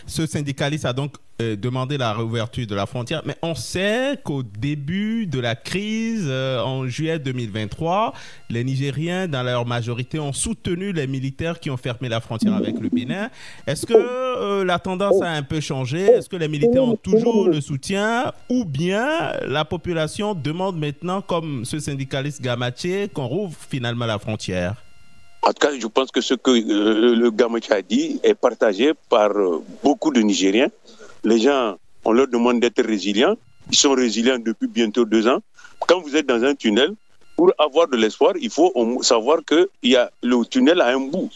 Ce syndicaliste a donc demandé la réouverture de la frontière, mais on sait qu'au début de la crise, en juillet 2023, les Nigériens, dans leur majorité, ont soutenu les militaires qui ont fermé la frontière avec le Bénin. Est-ce que la tendance a un peu changé? Est-ce que les militaires ont toujours le soutien? Ou bien la population demande maintenant, comme ce syndicaliste Gamache, qu'on rouvre finalement la frontière? En tout cas, je pense que ce que le Gamache a dit est partagé par beaucoup de Nigériens. Les gens, on leur demande d'être résilients. Ils sont résilients depuis bientôt 2 ans. Quand vous êtes dans un tunnel, pour avoir de l'espoir, il faut savoir que le tunnel a un bout.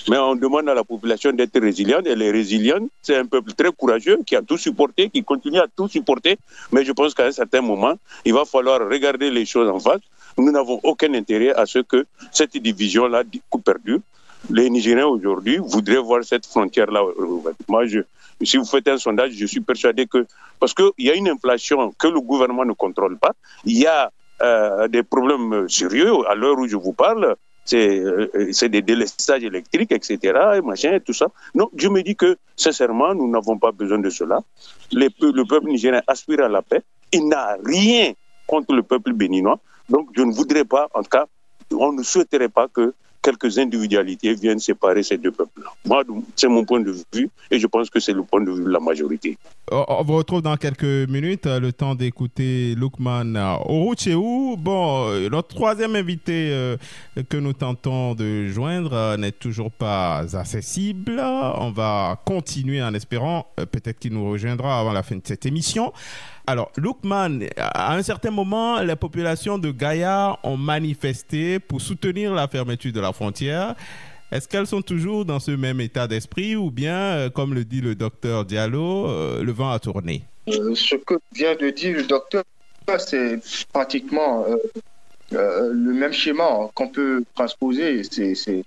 Mais on demande à la population d'être résiliente. Et les résilients, c'est un peuple très courageux qui a tout supporté, qui continue à tout supporter. Mais je pense qu'à un certain moment, il va falloir regarder les choses en face. Nous n'avons aucun intérêt à ce que cette division-là perdure. Les Nigériens aujourd'hui voudraient voir cette frontière-là. Moi, si vous faites un sondage, je suis persuadé que... Parce qu'il y a une inflation que le gouvernement ne contrôle pas. Il y a des problèmes sérieux à l'heure où je vous parle. C'est des délestages électriques, etc. Et machin, et tout ça. Donc, je me dis que, sincèrement, nous n'avons pas besoin de cela. Le peuple nigérien aspire à la paix. Il n'a rien contre le peuple béninois. Donc, je ne voudrais pas, en tout cas, on ne souhaiterait pas que quelques individualités viennent séparer ces deux peuples-là. Moi, c'est mon point de vue et je pense que c'est le point de vue de la majorité. On vous retrouve dans quelques minutes, le temps d'écouter Lukman Oroucheou. Bon, notre troisième invité que nous tentons de joindre n'est toujours pas accessible. On va continuer en espérant peut-être qu'il nous rejoindra avant la fin de cette émission. Alors, Lukman, à un certain moment, les populations de Gaïa ont manifesté pour soutenir la fermeture de la frontière. Est-ce qu'elles sont toujours dans ce même état d'esprit ou bien, comme le dit le docteur Diallo, le vent a tourné? Ce que vient de dire le docteur, c'est pratiquement le même schéma qu'on peut transposer. C'est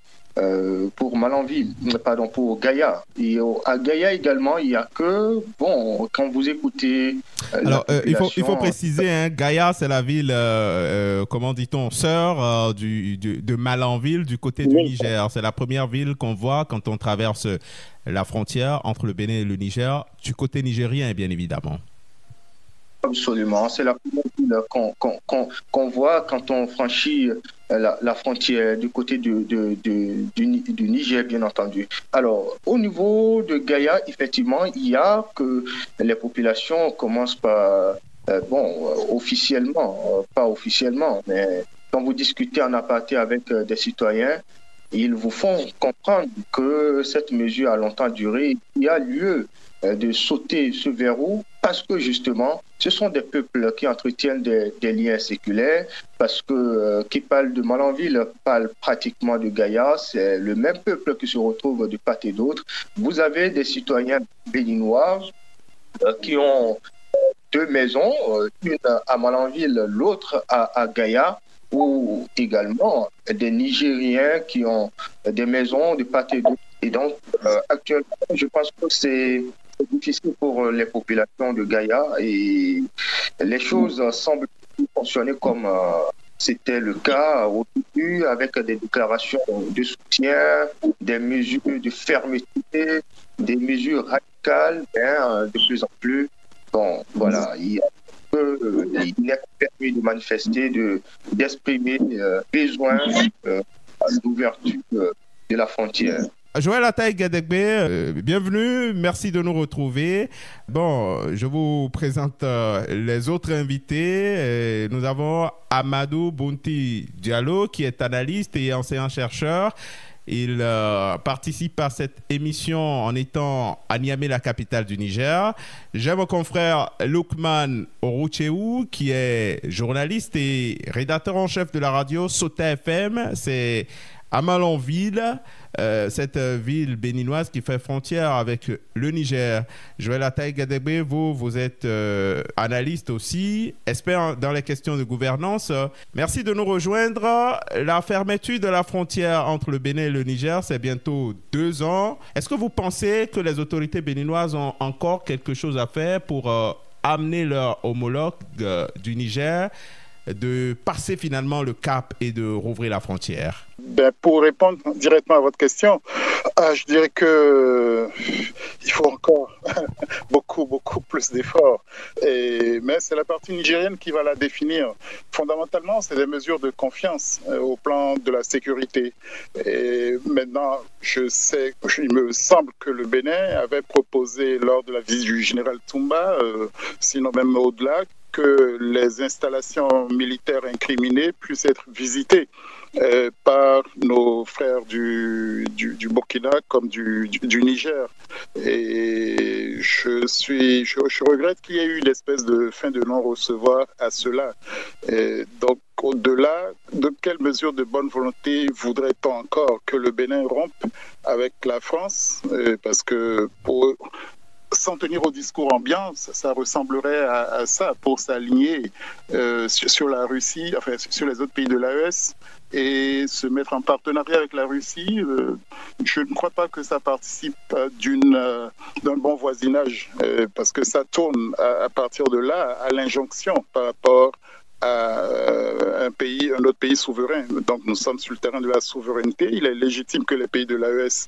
pour Malanville, pardon, pour Gaïa. Et à Gaïa également, il n'y a que, bon, quand vous écoutez... Alors, il faut préciser, hein, Gaïa, c'est la ville, comment dit-on, sœur de Malanville du côté du Niger. C'est la première ville qu'on voit quand on traverse la frontière entre le Bénin et le Niger, du côté nigérien, bien évidemment. Absolument, c'est la première ville qu'on voit quand on franchit la frontière du côté du Niger, bien entendu. Alors, au niveau de Gaïa, effectivement, il y a que les populations commencent par, officiellement, pas officiellement, mais quand vous discutez en aparté avec des citoyens, ils vous font comprendre que cette mesure a longtemps duré. Il y a lieu de sauter ce verrou parce que justement, ce sont des peuples qui entretiennent des liens séculaires, parce que qui parlent de Malanville parlent pratiquement de Gaïa, c'est le même peuple qui se retrouve de part et d'autre. Vous avez des citoyens béninois qui ont 2 maisons, une à Malanville, l'autre à Gaïa, ou également des Nigériens qui ont des maisons de part et d'autre. Et donc, actuellement, je pense que c'est difficile pour les populations de Gaïa et les choses semblent fonctionner comme c'était le cas au début, avec des déclarations de soutien, des mesures de fermeté, des mesures radicales, de plus en plus. Bon, voilà, il est permis de manifester, d'exprimer besoin à l'ouverture de la frontière. Joël Ataï-Gadegbe, bienvenue, merci de nous retrouver. Bon, je vous présente les autres invités. Nous avons Amadou Bounti Diallo, qui est analyste et enseignant-chercheur. Il participe à cette émission en étant à Niamey, la capitale du Niger. J'ai mon confrère Lukman Oroucheou, qui est journaliste et rédacteur en chef de la radio Sota FM. C'est à Malanville, cette ville béninoise qui fait frontière avec le Niger. Joël Ataï-Gadegbe, vous êtes analyste aussi, expert dans les questions de gouvernance. Merci de nous rejoindre. La fermeture de la frontière entre le Bénin et le Niger, c'est bientôt 2 ans. Est-ce que vous pensez que les autorités béninoises ont encore quelque chose à faire pour amener leur homologue du Niger de passer finalement le cap et de rouvrir la frontière? Pour répondre directement à votre question, je dirais que il faut encore beaucoup plus d'efforts. Mais c'est la partie nigérienne qui va la définir. Fondamentalement, c'est des mesures de confiance au plan de la sécurité. Et maintenant, il me semble que le Bénin avait proposé lors de la visite du général Toumba, sinon même au-delà, que les installations militaires incriminées puissent être visitées par nos frères du Burkina comme du Niger. Et je regrette qu'il y ait eu une espèce de fin de non-recevoir à cela. Et donc, au-delà, de quelles mesures de bonne volonté voudrait-on encore que le Bénin rompe avec la France? Parce que s'en tenir au discours ambiant, ça ressemblerait à ça, pour s'aligner sur la Russie, enfin sur les autres pays de l'AES, et se mettre en partenariat avec la Russie. Je ne crois pas que ça participe d'un bon voisinage, parce que ça tourne à partir de là à l'injonction par rapport à un autre pays souverain. Donc nous sommes sur le terrain de la souveraineté. Il est légitime que les pays de l'AES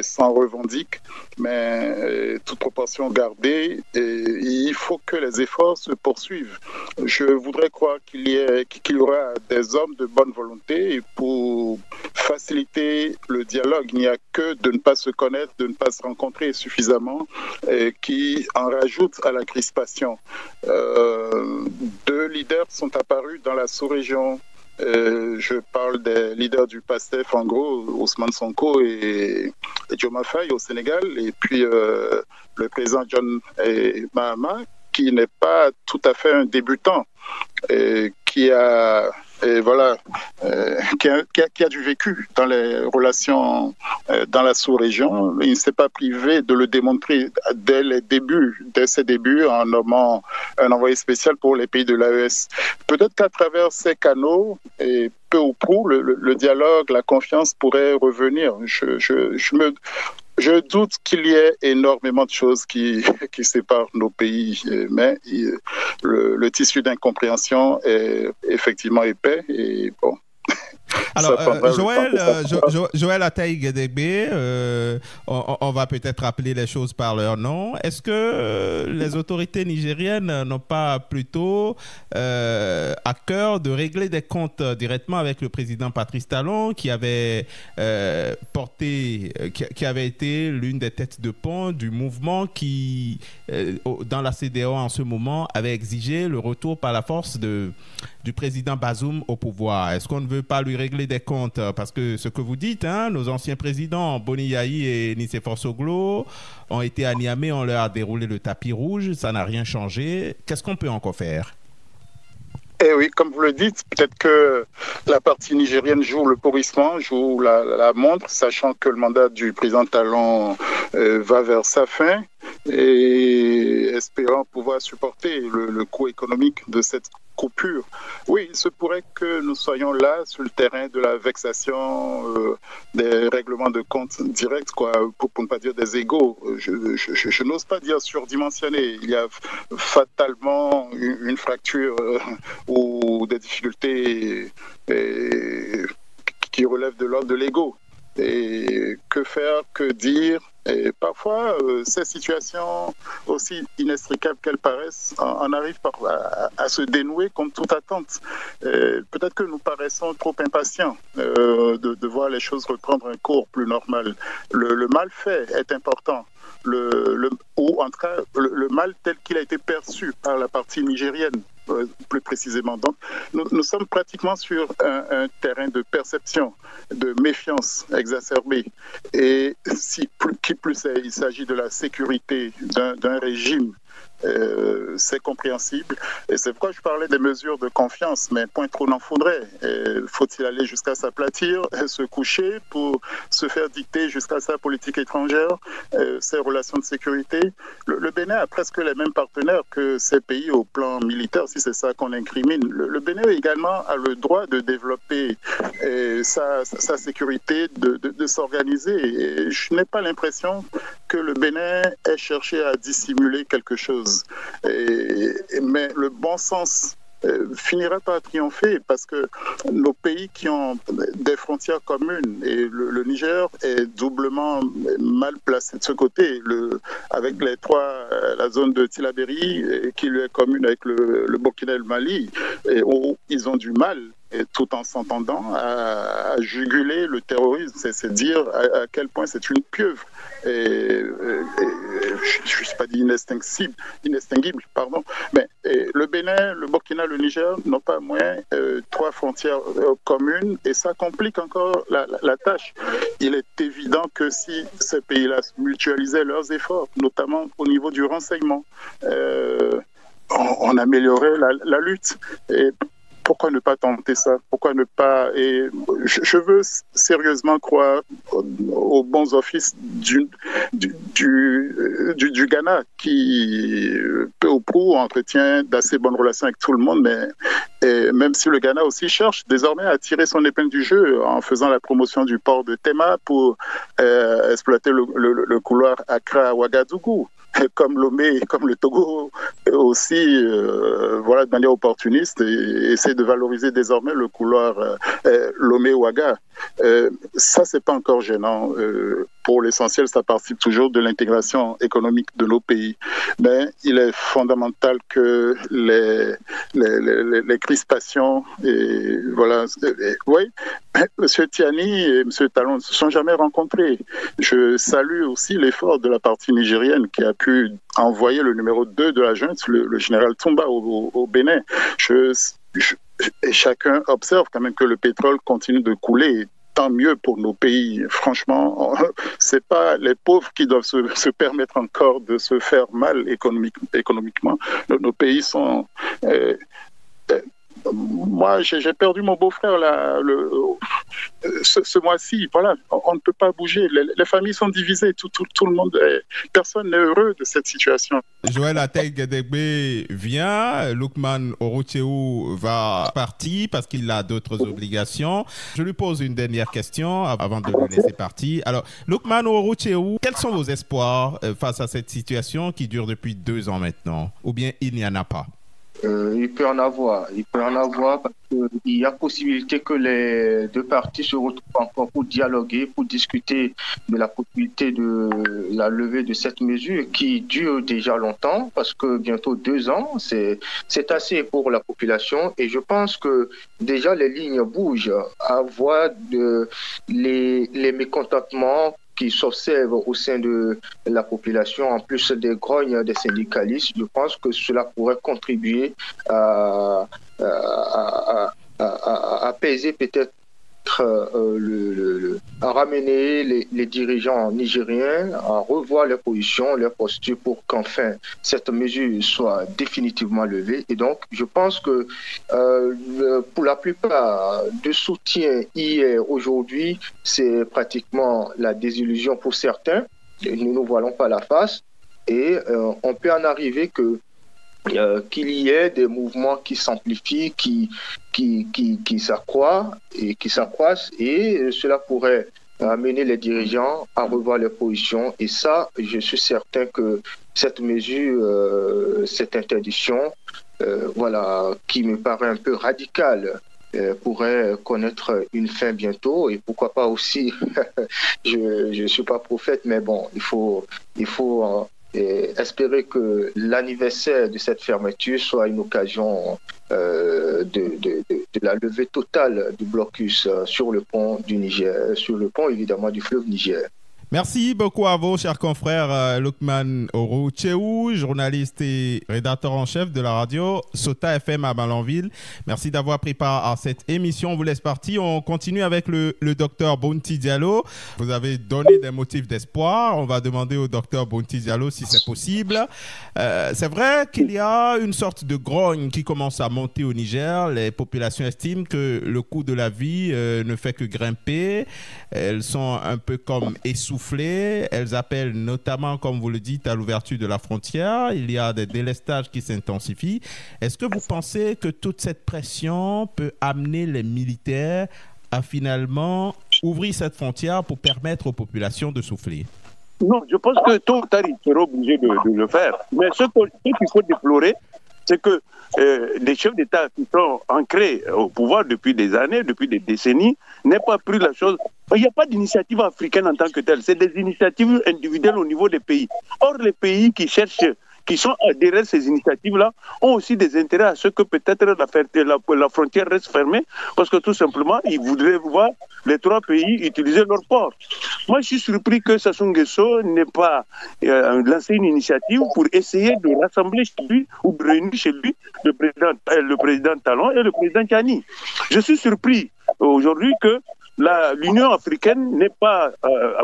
s'en revendiquent, mais toute proportion gardée, il faut que les efforts se poursuivent. Je voudrais croire qu'il y aura des hommes de bonne volonté pour faciliter le dialogue. Il n'y a que de ne pas se connaître, de ne pas se rencontrer suffisamment, qui en rajoute à la crispation. Deux leaders sont apparus dans la sous-région. Je parle des leaders du PASTEF, en gros, Ousmane Sonko et Diomaye Faye au Sénégal, et puis le président John Mahama, qui n'est pas tout à fait un débutant, qui a du vécu dans les relations dans la sous-région. Il ne s'est pas privé de le démontrer dès ses débuts, en nommant un envoyé spécial pour les pays de l'AES. Peut-être qu'à travers ces canaux, et peu ou prou, le dialogue, la confiance pourrait revenir. Je doute qu'il y ait énormément de choses qui séparent nos pays, mais le tissu d'incompréhension est effectivement épais et bon. Alors, Joël Ataï-Guédébé, on va peut-être appeler les choses par leur nom. Est-ce que les autorités nigériennes n'ont pas plutôt à cœur de régler des comptes directement avec le président Patrice Talon, qui avait qui avait été l'une des têtes de pont du mouvement qui, dans la CEDEAO en ce moment, avait exigé le retour par la force du président Bazoum au pouvoir? Est-ce qu'on ne veut pas lui régler des comptes? Parce que ce que vous dites, nos anciens présidents, Boni Yahi et Nicéphore Soglo, ont été à Niamey, on leur a déroulé le tapis rouge, ça n'a rien changé. Qu'est-ce qu'on peut encore faire? Eh oui, comme vous le dites, peut-être que la partie nigérienne joue le pourrissement, joue la montre, sachant que le mandat du président Talon va vers sa fin, et espérant pouvoir supporter le coût économique de cette coupure. Oui, il se pourrait que nous soyons là sur le terrain de la vexation, des règlements de comptes directs, pour ne pas dire des égaux. Je n'ose pas dire surdimensionné. Il y a fatalement une fracture ou des difficultés qui relèvent de l'ordre de l'ego. Et que faire, que dire? Et parfois, ces situations, aussi inextricables qu'elles paraissent, en arrivent à se dénouer comme toute attente. Peut-être que nous paraissons trop impatients de voir les choses reprendre un cours plus normal. Le mal fait est important. Ou en tout cas, le mal tel qu'il a été perçu par la partie nigérienne, plus précisément. Donc, nous sommes pratiquement sur un terrain de perception, de méfiance exacerbée. Et qui plus est, il s'agit de la sécurité d'un régime, c'est compréhensible. Et c'est pourquoi je parlais des mesures de confiance, mais point trop n'en faudrait. Faut-il aller jusqu'à s'aplatir, se coucher pour se faire dicter jusqu'à sa politique étrangère, ses relations de sécurité? Le Bénin a presque les mêmes partenaires que ces pays au plan militaire, si c'est ça qu'on incrimine. Le Bénin également a le droit de développer sa sécurité, de s'organiser. Et je n'ai pas l'impression que le Bénin ait cherché à dissimuler quelque chose. Mais le bon sens finira par triompher parce que nos pays qui ont des frontières communes, et le Niger est doublement mal placé de ce côté, avec la zone de Tillabéri qui lui est commune avec le Burkina et le Mali, où ils ont du mal, et tout en s'entendant, à juguler le terrorisme. C'est dire à quel point c'est une pieuvre. Je ne suis pas dit inextinguible, pardon. Mais le Bénin, le Burkina, le Niger n'ont pas moins 3 frontières communes, et ça complique encore la tâche. Il est évident que si ces pays-là mutualisaient leurs efforts, notamment au niveau du renseignement, on améliorerait la lutte. Et pourquoi ne pas tenter ça? Pourquoi ne pas... Et je veux sérieusement croire aux bons offices du Ghana, qui, peu ou prou, entretient d'assez bonnes relations avec tout le monde, mais même si le Ghana aussi cherche désormais à tirer son épingle du jeu en faisant la promotion du port de Tema pour exploiter le couloir Accra-Ouagadougou. Comme Lomé, comme le Togo aussi, de manière opportuniste, et essaie de valoriser désormais le couloir Lomé-Ouaga. Ça, c'est pas encore gênant. Pour l'essentiel, ça participe toujours de l'intégration économique de nos pays. Mais il est fondamental que les crispations, M. Tiani et M. Talon ne se sont jamais rencontrés. Je salue aussi l'effort de la partie nigérienne qui a pu envoyer le numéro 2 de la junte, le général Toumba, au Bénin. Et chacun observe quand même que le pétrole continue de couler. Tant mieux pour nos pays. Franchement, c'est pas les pauvres qui doivent se permettre encore de se faire mal économiquement. Nos pays sont... moi, j'ai perdu mon beau-frère là, ce mois-ci. Voilà, on ne peut pas bouger. Les familles sont divisées. Tout le monde, personne n'est heureux de cette situation. Joël Atay-Guédégbé vient. Lukman Orocheou va partir parce qu'il a d'autres obligations. Je lui pose une dernière question avant de le laisser partir. Alors, Lukman Orocheou, quels sont vos espoirs face à cette situation qui dure depuis 2 ans maintenant? Ou bien il n'y en a pas? Il peut en avoir parce qu'il y a possibilité que les 2 parties se retrouvent encore pour dialoguer, pour discuter de la possibilité de la levée de cette mesure qui dure déjà longtemps, parce que bientôt 2 ans, c'est assez pour la population, et je pense que déjà les lignes bougent à voir les mécontentements qui s'observent au sein de la population, en plus des grognes des syndicalistes. Je pense que cela pourrait contribuer à apaiser peut-être à ramener les dirigeants nigériens à revoir leurs positions, leurs postures pour qu'enfin cette mesure soit définitivement levée. Et donc, je pense que pour la plupart de soutien hier, aujourd'hui, c'est pratiquement la désillusion pour certains. Nous ne voilons pas la face et on peut en arriver qu'il y ait des mouvements qui s'amplifient, qui s'accroissent, et cela pourrait amener les dirigeants à revoir leurs positions. Et ça, je suis certain que cette mesure, cette interdiction, qui me paraît un peu radicale, pourrait connaître une fin bientôt. Et pourquoi pas aussi, je ne suis pas prophète, mais bon, il faut et espérer que l'anniversaire de cette fermeture soit une occasion de la levée totale du blocus sur le pont du Niger, sur le pont évidemment du fleuve Niger. Merci beaucoup à vous, chers confrères. Lukman Orocheou, journaliste et rédacteur en chef de la radio Sota FM à Malanville. Merci d'avoir pris part à cette émission. On vous laisse partir. On continue avec le docteur Bounty Diallo. Vous avez donné des motifs d'espoir. On va demander au docteur Bounty Diallo si c'est possible. C'est vrai qu'il y a une sorte de grogne qui commence à monter au Niger. Les populations estiment que le coût de la vie ne fait que grimper. Elles sont un peu comme essoufflées. Elles appellent notamment, comme vous le dites, à l'ouverture de la frontière. Il y a des délestages qui s'intensifient. Est-ce que vous pensez que toute cette pression peut amener les militaires à finalement ouvrir cette frontière pour permettre aux populations de souffler? Non, je pense que tôt ou tard, ils seront obligés de le faire. Mais ce qu'il faut déplorer, c'est que des chefs d'État qui sont ancrés au pouvoir depuis des années, depuis des décennies, n'aient pas pris la chose. Il n'y a pas d'initiative africaine en tant que telle, c'est des initiatives individuelles au niveau des pays. Or, les pays qui sont derrière ces initiatives-là, ont aussi des intérêts à ce que peut-être la frontière reste fermée, parce que tout simplement, ils voudraient voir les 3 pays utiliser leur port. Moi, je suis surpris que Sassou Nguesso n'ait pas lancé une initiative pour essayer de rassembler chez lui ou de réunir chez lui le président Talon et le président Tchani. Je suis surpris aujourd'hui que l'Union africaine n'est pas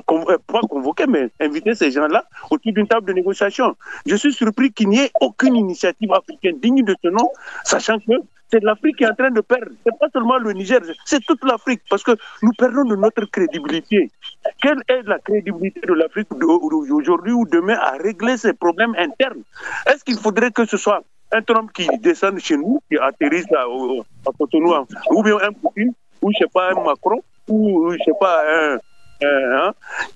convoquée, mais inviter ces gens-là autour d'une table de négociation. Je suis surpris qu'il n'y ait aucune initiative africaine digne de ce nom, sachant que c'est l'Afrique qui est en train de perdre. Ce n'est pas seulement le Niger, c'est toute l'Afrique, parce que nous perdons de notre crédibilité. Quelle est la crédibilité de l'Afrique aujourd'hui ou demain à régler ses problèmes internes? Est-ce qu'il faudrait que ce soit un Trump qui descende chez nous, qui atterrisse à Cotonou, ou bien un Poutine, ou je ne sais pas, un Macron, ou je ne sais pas,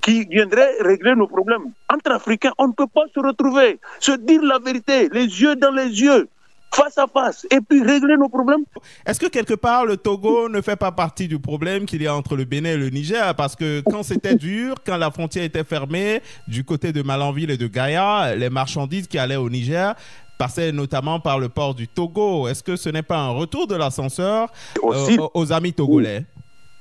qui viendrait régler nos problèmes? Entre Africains, on ne peut pas se retrouver, se dire la vérité, les yeux dans les yeux, face à face, et puis régler nos problèmes. Est-ce que quelque part le Togo ne fait pas partie du problème qu'il y a entre le Bénin et le Niger? Parce que quand c'était dur, quand la frontière était fermée du côté de Malanville et de Gaïa, les marchandises qui allaient au Niger passaient notamment par le port du Togo. Est-ce que ce n'est pas un retour de l'ascenseur aux amis togolais?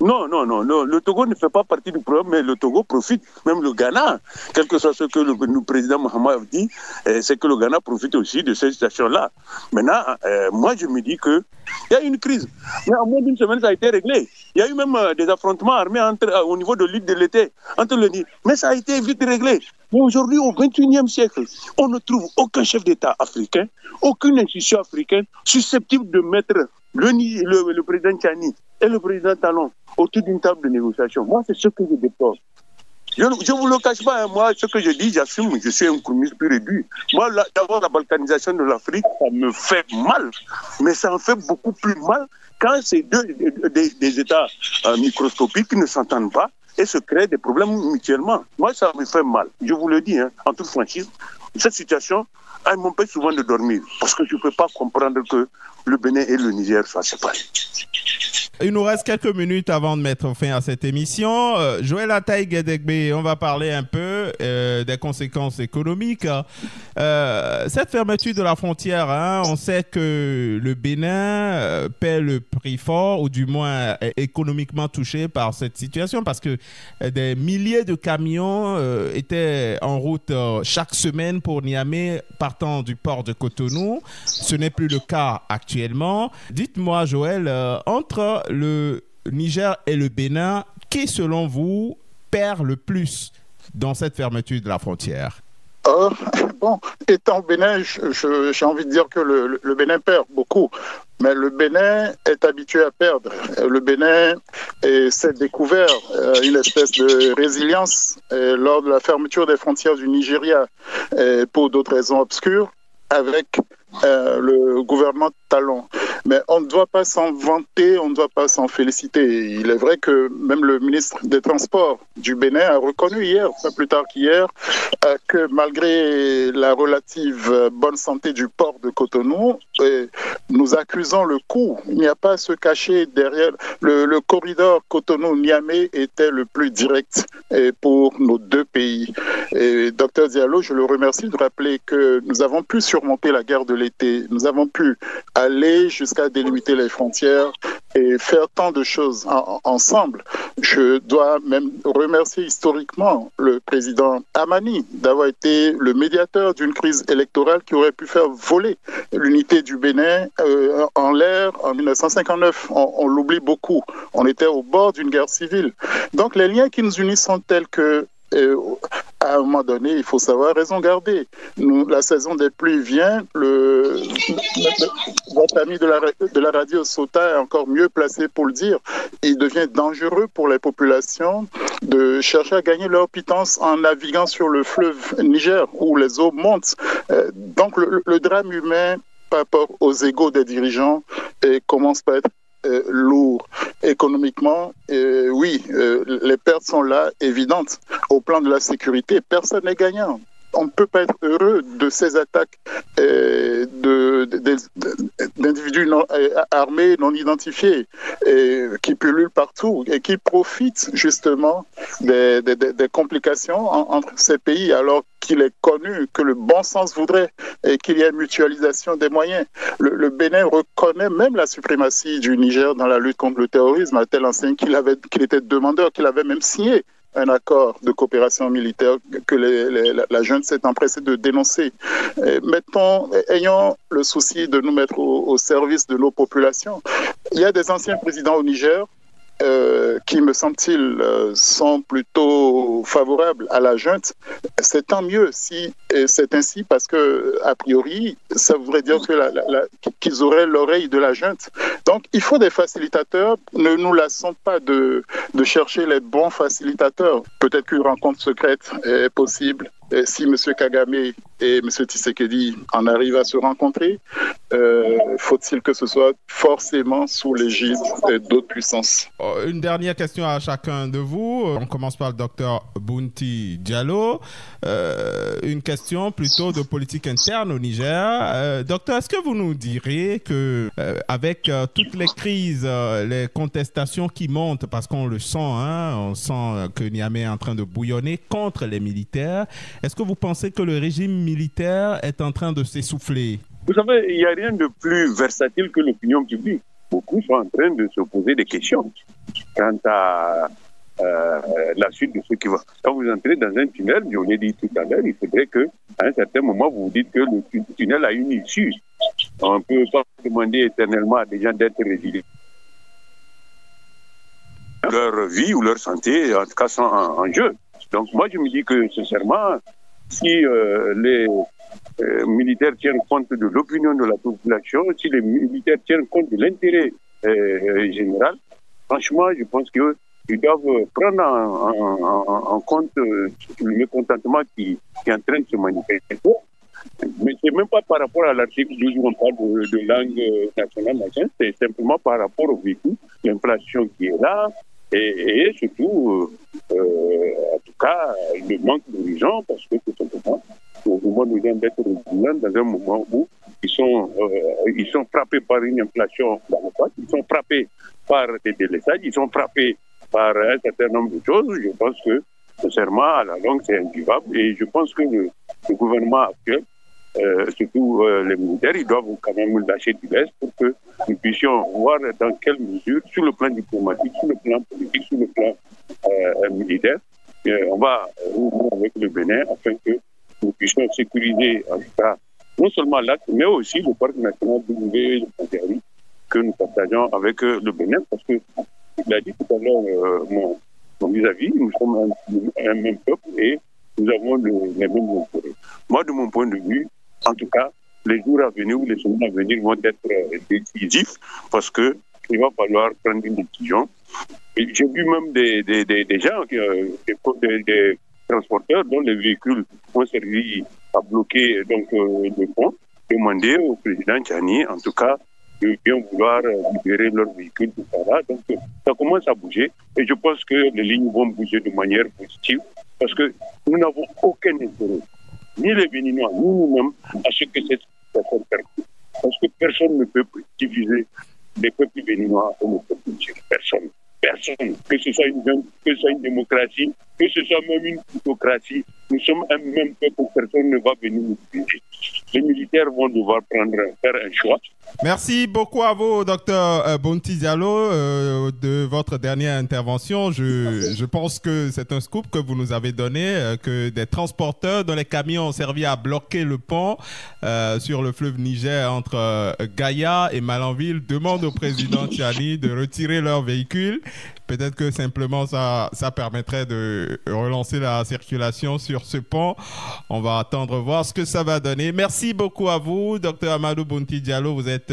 Non. Le Togo ne fait pas partie du problème, mais le Togo profite, même le Ghana, quel que soit ce que le président Mohamed dit, c'est que le Ghana profite aussi de cette situation-là. Maintenant, moi je me dis qu'il y a une crise. Mais en moins d'une semaine, ça a été réglé. Il y a eu même des affrontements armés au niveau de l'île de l'été, entre le Nil. Mais ça a été vite réglé. Mais aujourd'hui, au XXIe siècle, on ne trouve aucun chef d'État africain, aucune institution africaine susceptible de mettre le président Tchani et le président Talon autour d'une table de négociation. Moi, c'est ce que je déplore. Je ne vous le cache pas, moi, ce que je dis, j'assume, je suis un communiste pur et dur. Moi, d'abord, la balkanisation de l'Afrique, ça me fait mal, mais ça en fait beaucoup plus mal quand c'est des États microscopiques qui ne s'entendent pas et se créent des problèmes mutuellement. Moi, ça me fait mal. Je vous le dis, en toute franchise, cette situation, elle m'empêche souvent de dormir, parce que je ne peux pas comprendre que le Bénin et le Niger soient séparés. Il nous reste quelques minutes avant de mettre fin à cette émission. Joël Ataï-Guédégbé, on va parler un peu des conséquences économiques. Cette fermeture de la frontière, on sait que le Bénin paie le prix fort, ou du moins est économiquement touché par cette situation, parce que des milliers de camions étaient en route chaque semaine pour Niamey, partant du port de Cotonou. Ce n'est plus le cas actuellement. Dites-moi, Joël, entre le Niger et le Bénin, qui, selon vous, perd le plus dans cette fermeture de la frontière? Bon, étant Bénin, j'ai envie de dire que le Bénin perd beaucoup. Mais le Bénin est habitué à perdre. Le Bénin s'est découvert une espèce de résilience lors de la fermeture des frontières du Nigeria pour d'autres raisons obscures, avec le gouvernement Talon. Mais on ne doit pas s'en vanter, on ne doit pas s'en féliciter. Il est vrai que même le ministre des Transports du Bénin a reconnu hier, pas plus tard qu'hier, que malgré la relative bonne santé du port de Cotonou, nous accusons le coût. Il n'y a pas à se cacher derrière. Le corridor Cotonou-Niamey était le plus direct pour nos deux pays. Et Dr Diallo, je le remercie de rappeler que nous avons pu surmonter la guerre de l'été. Nous avons pu aller jusqu'à délimiter les frontières et faire tant de choses ensemble. Je dois même remercier historiquement le président Hamani d'avoir été le médiateur d'une crise électorale qui aurait pu faire voler l'unité du Bénin en l'air en 1959. On l'oublie beaucoup. On était au bord d'une guerre civile. Donc les liens qui nous unissent sont tels que à un moment donné, il faut savoir raison garder. La saison des pluies vient. Votre ami de la radio Sota est encore mieux placé pour le dire. Il devient dangereux pour les populations de chercher à gagner leur pitance en naviguant sur le fleuve Niger où les eaux montent. Donc le drame humain par rapport aux égos des dirigeants commence par être lourd. Économiquement, oui, les pertes sont là, évidentes. Au plan de la sécurité, personne n'est gagnant. On ne peut pas être heureux de ces attaques d'individus armés non identifiés qui pullulent partout et qui profitent justement des complications entre ces pays, alors qu'il est connu que le bon sens voudrait qu'il y ait mutualisation des moyens. Le Bénin reconnaît même la suprématie du Niger dans la lutte contre le terrorisme, à tel enseigne qu'il était demandeur, qu'il avait même signé un accord de coopération militaire que la junte s'est empressée de dénoncer. Ayons le souci de nous mettre au service de nos populations. Il y a des anciens présidents au Niger qui, me semble-t-il, sont plutôt favorables à la junte. C'est tant mieux si c'est ainsi, parce que, a priori, ça voudrait dire qu'ils auraient l'oreille de la junte. Donc, il faut des facilitateurs. Ne nous lassons pas de chercher les bons facilitateurs. Peut-être qu'une rencontre secrète est possible. Et si M. Kagame et M. Tshisekedi en arrivent à se rencontrer, faut-il que ce soit forcément sous l'égide d'autres puissances? Une dernière question à chacun de vous. On commence par le docteur Bounty Diallo. Une question plutôt de politique interne au Niger. Docteur, est-ce que vous nous direz que avec toutes les crises, les contestations qui montent, parce qu'on le sent, on sent que Niamey est en train de bouillonner contre les militaires, est-ce que vous pensez que le régime militaire est en train de s'essouffler? Vous savez, il n'y a rien de plus versatile que l'opinion publique. Beaucoup sont en train de se poser des questions quant à la suite de ce qui va. Quand vous entrez dans un tunnel, je l'ai dit tout à l'heure, il faudrait qu'à un certain moment, vous vous dites que le tunnel a une issue. On ne peut pas demander éternellement à des gens d'être résilients. Leur vie ou leur santé, en tout cas, sont en jeu. Donc moi, je me dis que, sincèrement, si les militaires tiennent compte de l'opinion de la population, si les militaires tiennent compte de l'intérêt général, franchement, je pense qu'ils doivent prendre en compte le mécontentement qui est en train de se manifester. Mais ce n'est même pas par rapport à l'article 12 où on parle de langue nationale, c'est simplement par rapport au vécu, l'inflation qui est là, et surtout, en tout cas, le manque d'horizon, parce que tout simplement, au moment où ils d'être résilients, dans un moment où ils sont frappés par une inflation galopante, ils sont frappés par des délaissages, ils sont frappés par un certain nombre de choses. Je pense que, sincèrement, à la longue, c'est invivable. Et je pense que le gouvernement actuel, surtout les militaires, ils doivent quand même lâcher du lest pour que nous puissions voir dans quelle mesure, sur le plan diplomatique, sur le plan politique, sur le plan militaire, on va rouvrir avec le Bénin afin que nous puissions sécuriser, en tout cas, non seulement l'acte, mais aussi le parc national de Panthéry que nous partageons avec le Bénin, parce que, il a dit tout à l'heure, mon vis-à-vis, nous sommes un même peuple et nous avons les mêmes intérêts. Moi, de mon point de vue, en tout cas, les jours à venir ou les semaines à venir vont être décisifs parce qu'il va falloir prendre une décision. J'ai vu même des gens, des transporteurs dont les véhicules ont servi à bloquer donc, le pont, demander au président Tchani, en tout cas, de bien vouloir libérer leurs véhicules, tout ça là. Donc, ça commence à bouger et je pense que les lignes vont bouger de manière positive parce que nous n'avons aucun intérêt, ni les Béninois, ni nous-mêmes, à ce que cette situation perdure. Parce que personne ne peut diviser les peuples béninois ou les peuples nigériens. Personne. Personne. Que ce soit une démocratie, que ce soit même une plutocratie, nous sommes un même peuple, personne ne va venir nous diviser. Les militaires vont devoir faire un choix. Merci beaucoup à vous, Dr Bounty Diallo, de votre dernière intervention. Je pense que c'est un scoop que vous nous avez donné, que des transporteurs dont les camions ont servi à bloquer le pont sur le fleuve Niger entre Gaïa et Malanville demandent au président Tchani de retirer leurs véhicules. Peut-être que simplement ça permettrait de relancer la circulation sur ce pont. On va attendre voir ce que ça va donner. Merci beaucoup à vous, Dr Amadou Bounty Diallo. Vous êtes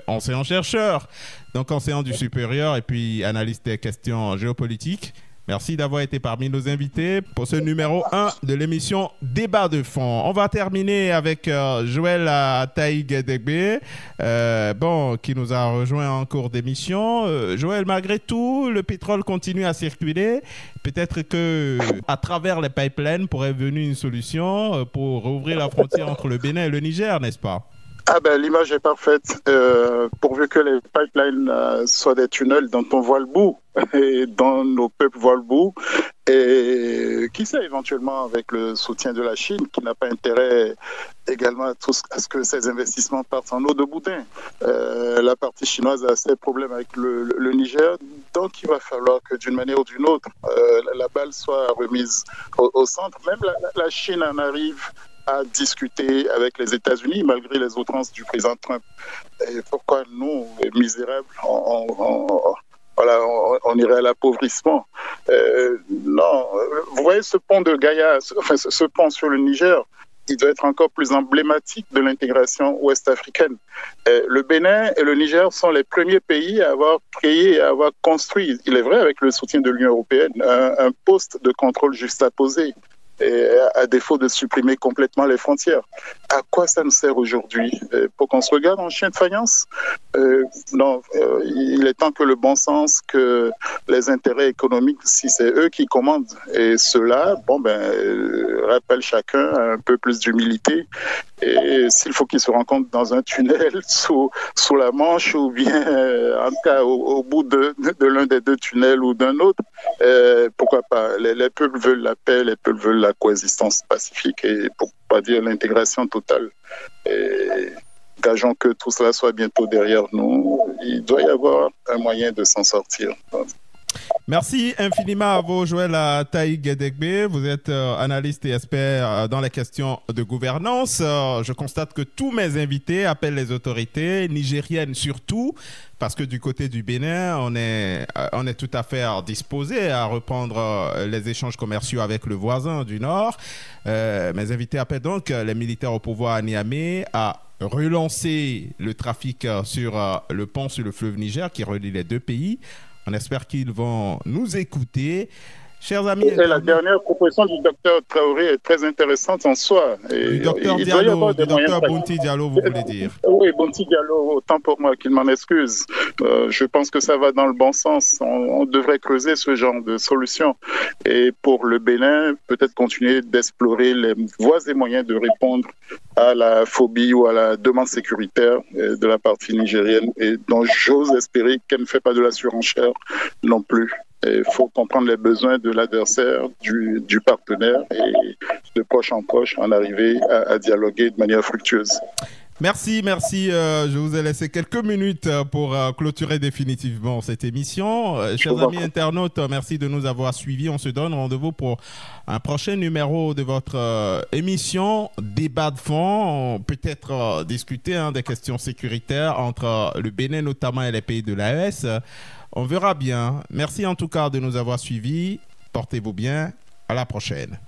enseignant-chercheur, donc enseignant du supérieur et puis analyste des questions géopolitiques. Merci d'avoir été parmi nos invités pour ce numéro 1 de l'émission Débat de fond. On va terminer avec Joël Ataï-Guédégbé, qui nous a rejoint en cours d'émission. Joël, malgré tout, le pétrole continue à circuler. Peut-être que à travers les pipelines pourrait venir une solution pour rouvrir la frontière entre le Bénin et le Niger, n'est-ce pas? Ah ben, l'image est parfaite. Pourvu que les pipelines soient des tunnels dont on voit le bout et dont nos peuples voient le bout. Et qui sait, éventuellement, avec le soutien de la Chine, qui n'a pas intérêt également à ce que ces investissements partent en eau de boudin. La partie chinoise a ses problèmes avec le Niger, donc il va falloir que d'une manière ou d'une autre, la balle soit remise au centre. Même la Chine en arrive à discuter avec les États-Unis, malgré les outrances du président Trump. Et pourquoi nous, misérables, on irait à l'appauvrissement. Non, vous voyez ce pont de Gaïa, ce pont sur le Niger, il doit être encore plus emblématique de l'intégration ouest-africaine. Le Bénin et le Niger sont les premiers pays à avoir créé et à avoir construit, il est vrai avec le soutien de l'Union européenne, un poste de contrôle juxtaposé. Et à défaut de supprimer complètement les frontières. À quoi ça nous sert aujourd'hui? Pour qu'on se regarde en chien de faïence? Non, il est temps que le bon sens, que les intérêts économiques, si c'est eux qui commandent, et cela, rappelle chacun un peu plus d'humilité. Et s'il faut qu'ils se rencontrent dans un tunnel sous la Manche ou bien en tout cas au bout de l'un des deux tunnels ou d'un autre, pourquoi pas? Les peuples veulent la paix, les peuples veulent la coexistence pacifique et pour pas dire l'intégration totale. Et gageons que tout cela soit bientôt derrière nous. Il doit y avoir un moyen de s'en sortir. Merci infiniment à vous, Joël Taï-Guédégbé. Vous êtes analyste et expert dans les questions de gouvernance. Je constate que tous mes invités appellent les autorités nigériennes surtout, parce que du côté du Bénin, on est tout à fait disposé à reprendre les échanges commerciaux avec le voisin du Nord. Mes invités appellent donc les militaires au pouvoir à Niamey à relancer le trafic sur le pont sur le fleuve Niger qui relie les deux pays. On espère qu'ils vont nous écouter. Chers amis... Et la dernière proposition du docteur Traoré est très intéressante en soi. Et du docteur Diallo, du docteur Bounty Diallo, vous voulez dire? Oui, Bounty Diallo, autant pour moi qu'il m'en excuse. Je pense que ça va dans le bon sens. On devrait creuser ce genre de solution. Et pour le Bénin, peut-être continuer d'explorer les voies et moyens de répondre à la phobie ou à la demande sécuritaire de la partie nigérienne, et dont j'ose espérer qu'elle ne fait pas de la surenchère non plus. Il faut comprendre les besoins de l'adversaire, du partenaire, et de poche en poche en arriver à dialoguer de manière fructueuse. Merci. Je vous ai laissé quelques minutes pour clôturer définitivement cette émission. Chers amis internautes, merci de nous avoir suivis. On se donne rendez-vous pour un prochain numéro de votre émission Débat de fond. Peut-être discuter des questions sécuritaires entre le Bénin notamment et les pays de l'AES. On verra bien. Merci en tout cas de nous avoir suivis. Portez-vous bien. À la prochaine.